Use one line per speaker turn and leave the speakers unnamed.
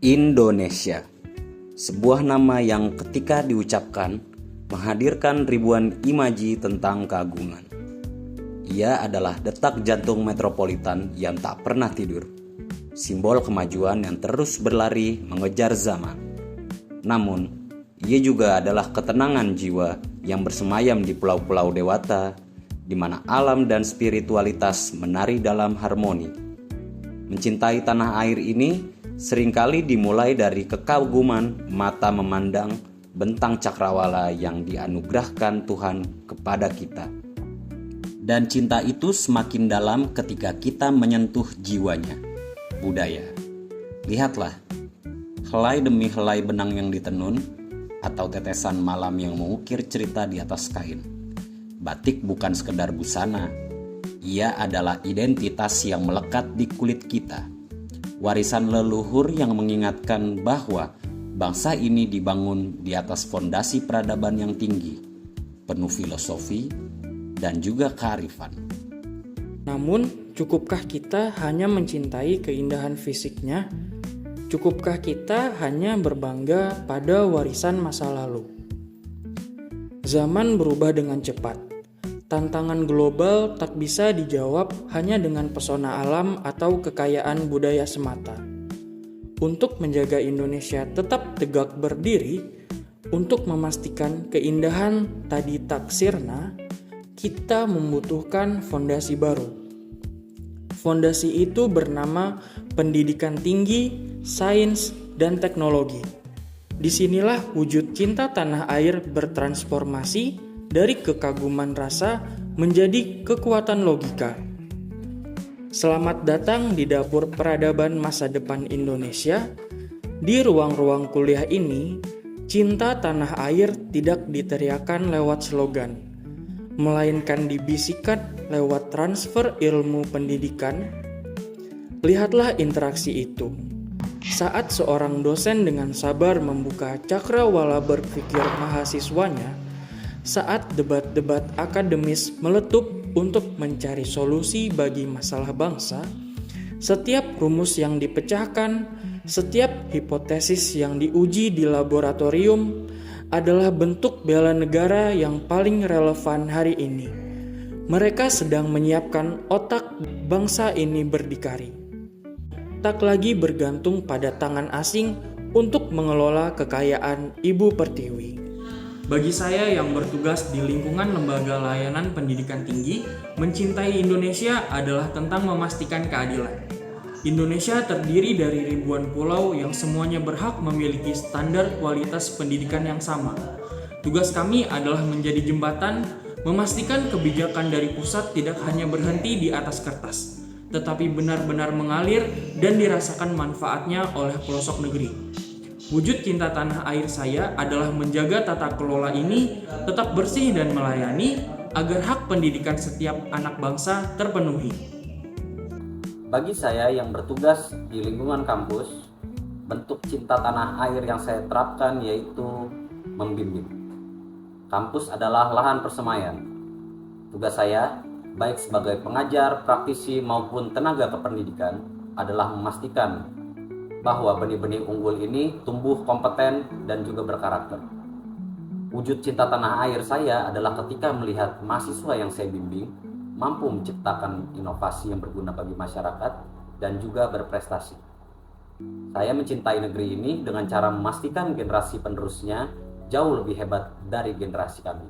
Indonesia, sebuah nama yang ketika diucapkan menghadirkan ribuan imaji tentang keagungan. Ia adalah detak jantung metropolitan yang tak pernah tidur, simbol kemajuan yang terus berlari mengejar zaman. Namun, ia juga adalah ketenangan jiwa yang bersemayam di pulau-pulau dewata, di mana alam dan spiritualitas menari dalam harmoni. Mencintai tanah air ini seringkali dimulai dari kekaguman mata memandang bentang cakrawala yang dianugerahkan Tuhan kepada kita. Dan cinta itu semakin dalam ketika kita menyentuh jiwanya, budaya. Lihatlah, helai demi helai benang yang ditenun, atau tetesan malam yang mengukir cerita di atas kain. Batik bukan sekedar busana, ia adalah identitas yang melekat di kulit kita. Warisan leluhur yang mengingatkan bahwa bangsa ini dibangun di atas fondasi peradaban yang tinggi, penuh filosofi dan juga kearifan.
Namun, cukupkah kita hanya mencintai keindahan fisiknya? Cukupkah kita hanya berbangga pada warisan masa lalu? Zaman berubah dengan cepat. Tantangan global tak bisa dijawab hanya dengan pesona alam atau kekayaan budaya semata. Untuk menjaga Indonesia tetap tegak berdiri, untuk memastikan keindahan tadi tak sirna, kita membutuhkan fondasi baru. Fondasi itu bernama pendidikan tinggi, sains, dan teknologi. Disinilah wujud cinta tanah air bertransformasi dari kekaguman rasa menjadi kekuatan logika. Selamat datang di dapur peradaban masa depan Indonesia. Di ruang-ruang kuliah ini, cinta tanah air tidak diteriakan lewat slogan, melainkan dibisikkan lewat transfer ilmu pendidikan. Lihatlah interaksi itu. Saat seorang dosen dengan sabar membuka cakrawala berpikir mahasiswanya, saat debat-debat akademis meletup untuk mencari solusi bagi masalah bangsa, setiap rumus yang dipecahkan, setiap hipotesis yang diuji di laboratorium adalah bentuk bela negara yang paling relevan hari ini. Mereka sedang menyiapkan otak bangsa ini berdikari. Tak lagi bergantung pada tangan asing untuk mengelola kekayaan Ibu Pertiwi. Bagi saya yang bertugas di lingkungan lembaga layanan pendidikan tinggi, mencintai Indonesia adalah tentang memastikan keadilan. Indonesia terdiri dari ribuan pulau yang semuanya berhak memiliki standar kualitas pendidikan yang sama. Tugas kami adalah menjadi jembatan, memastikan kebijakan dari pusat tidak hanya berhenti di atas kertas, tetapi benar-benar mengalir dan dirasakan manfaatnya oleh pelosok negeri. Wujud cinta tanah air saya adalah menjaga tata kelola ini tetap bersih dan melayani agar hak pendidikan setiap anak bangsa terpenuhi.
Bagi saya yang bertugas di lingkungan kampus, bentuk cinta tanah air yang saya terapkan yaitu membimbing. Kampus adalah lahan persemaian. Tugas saya, baik sebagai pengajar, praktisi maupun tenaga kependidikan, adalah memastikan bahwa benih-benih unggul ini tumbuh kompeten dan juga berkarakter. Wujud cinta tanah air saya adalah ketika melihat mahasiswa yang saya bimbing mampu menciptakan inovasi yang berguna bagi masyarakat dan juga berprestasi. Saya mencintai negeri ini dengan cara memastikan generasi penerusnya jauh lebih hebat dari generasi kami.